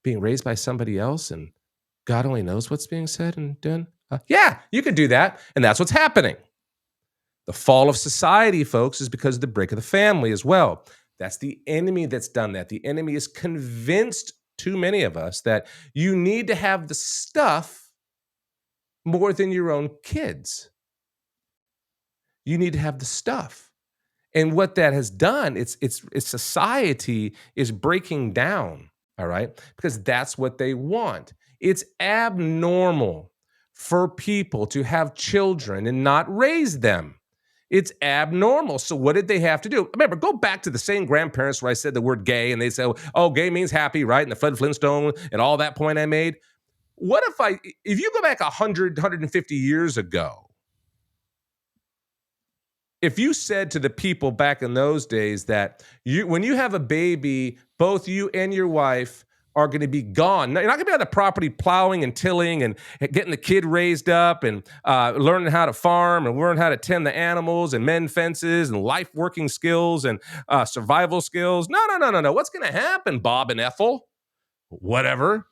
being raised by somebody else, and God only knows what's being said and done. Yeah, you could do that, and that's what's happening. The fall of society, folks, is because of the break of the family as well. That's the enemy that's done that. The enemy is convinced too many of us that you need to have the stuff more than your own kids. You need to have the stuff. And what that has done, it's society is breaking down, all right? Because that's what they want. It's abnormal for people to have children and not raise them. It's abnormal. So what did they have to do? Remember, go back to the same grandparents where I said the word gay, and they say, oh, gay means happy, right? And the Fred Flintstone and all that point I made. What if you go back 100, 150 years ago, if you said to the people back in those days that when you have a baby, both you and your wife are going to be gone. Now, you're not going to be on the property plowing and tilling and getting the kid raised up and learning how to farm and learn how to tend the animals and mend fences and life working skills and survival skills. No. What's going to happen, Bob and Ethel? Whatever.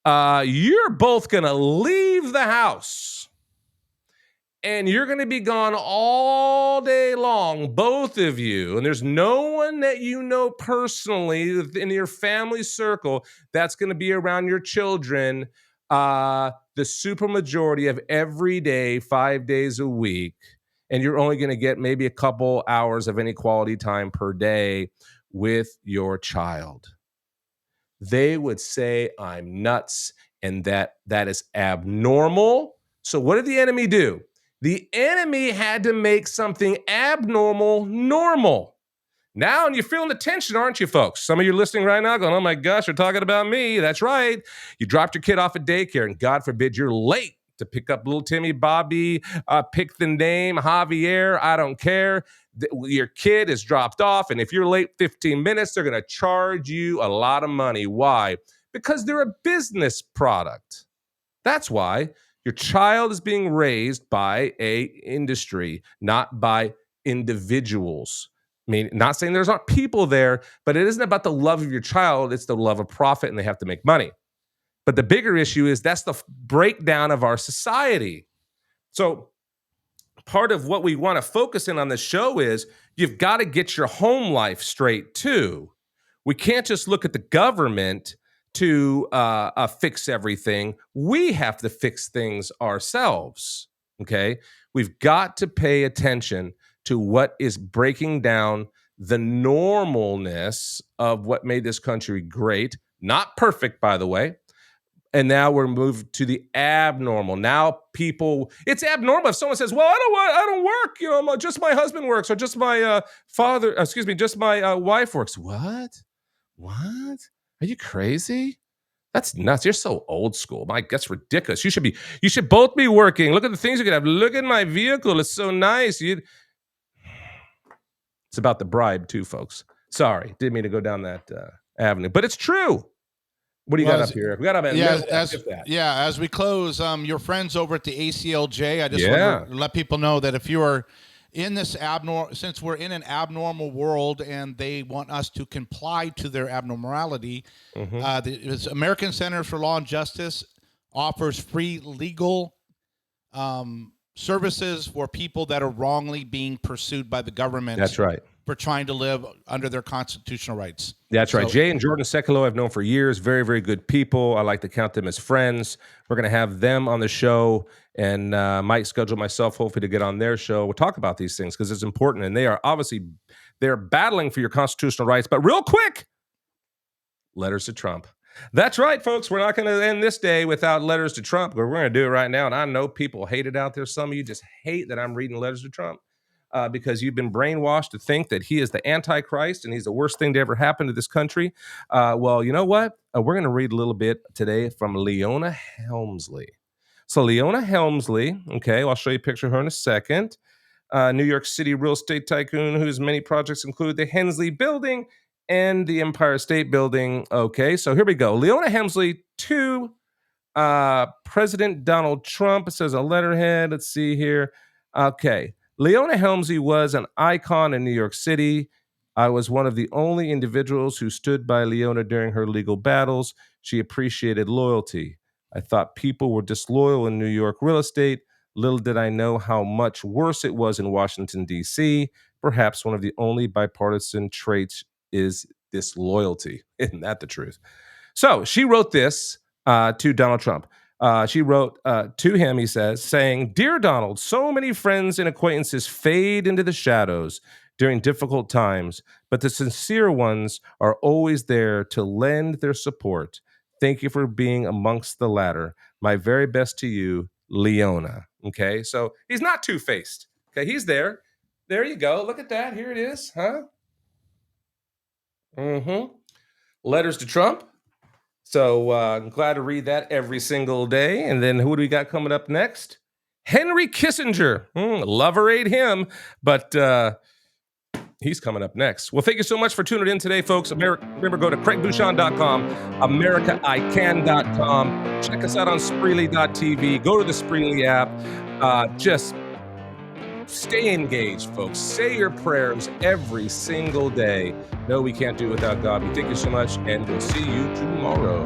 You're both going to leave the house. And you're going to be gone all day long, both of you. And there's no one that you know personally in your family circle that's going to be around your children the supermajority of every day, 5 days a week. And you're only going to get maybe a couple hours of any quality time per day with your child. They would say, I'm nuts, and that is abnormal. So what did the enemy do? The enemy had to make something abnormal normal. Now, and you're feeling the tension, aren't you, folks? Some of you listening right now going, oh my gosh, you're talking about me. That's right. You dropped your kid off at daycare, and God forbid you're late to pick up little Timmy, Bobby, pick the name, Javier, I don't care. Your kid is dropped off, and if you're late 15 minutes, they're going to charge you a lot of money. Why? Because they're a business product. That's why. Your child is being raised by a industry, not by individuals. I mean, not saying there's not people there, but it isn't about the love of your child. It's the love of profit, and they have to make money. But the bigger issue is that's the breakdown of our society. So part of what we want to focus in on this show is you've got to get your home life straight too. We can't just look at the government to fix everything. We have to fix things ourselves, okay? We've got to pay attention to what is breaking down the normalness of what made this country great. Not perfect, by the way. And now we're moved to the abnormal. Now it's abnormal if someone says, well, I don't work. Just my husband works, or just my just my wife works. What? Are you crazy? That's nuts. You're so old school. Mike, that's ridiculous. You should both be working. Look at the things you could have. Look at my vehicle. It's so nice. It's about the bribe too, folks. Sorry, didn't mean to go down that avenue, but it's true. What do you got up here? We got up at as we close, your friends over at the ACLJ, I just want to let people know that if you are in this since we're in an abnormal world and they want us to comply to their abnormality, the American Center for Law and Justice offers free legal services for people that are wrongly being pursued by the government. That's right. For trying to live under their constitutional rights. That's right. Jay and Jordan Sekulow I've known for years. Very, very good people. I like to count them as friends. We're going to have them on the show, and might schedule myself hopefully to get on their show. We'll talk about these things because it's important, and they're battling for your constitutional rights. But real quick, letters to Trump. That's right, folks. We're not going to end this day without letters to Trump, but we're going to do it right now. And I know people hate it out there. Some of you just hate that I'm reading letters to Trump. Because you've been brainwashed to think that he is the Antichrist and he's the worst thing to ever happen to this country. Well, you know what? We're going to read a little bit today from Leona Helmsley. So Leona Helmsley, okay, I'll show you a picture of her in a second. New York City real estate tycoon whose many projects include the Hensley Building and the Empire State Building. Okay, so here we go. Leona Helmsley to President Donald Trump. It says a letterhead. Let's see here. Okay. Leona Helmsley was an icon in New York City. I was one of the only individuals who stood by Leona during her legal battles. She appreciated loyalty. I thought people were disloyal in New York real estate. Little did I know how much worse it was in Washington, D.C. Perhaps one of the only bipartisan traits is disloyalty. Isn't that the truth? So she wrote this to Donald Trump. She wrote to him, he says, saying, "Dear Donald, so many friends and acquaintances fade into the shadows during difficult times, but the sincere ones are always there to lend their support. Thank you for being amongst the latter. My very best to you, Leona." Okay, so he's not two-faced. Okay, he's there. There you go. Look at that. Here it is, huh? Letters to Trump. So I'm glad to read that every single day. And then who do we got coming up next? Henry Kissinger. Love or hate him, but he's coming up next. Well, thank you so much for tuning in today, folks. Remember, go to CraigBouchon.com, AmericaICan.com. Check us out on Spreely.tv. Go to the Spreely app. Just stay engaged, folks. Say your prayers every single day. No, we can't do it without God. We thank you so much, and we'll see you tomorrow.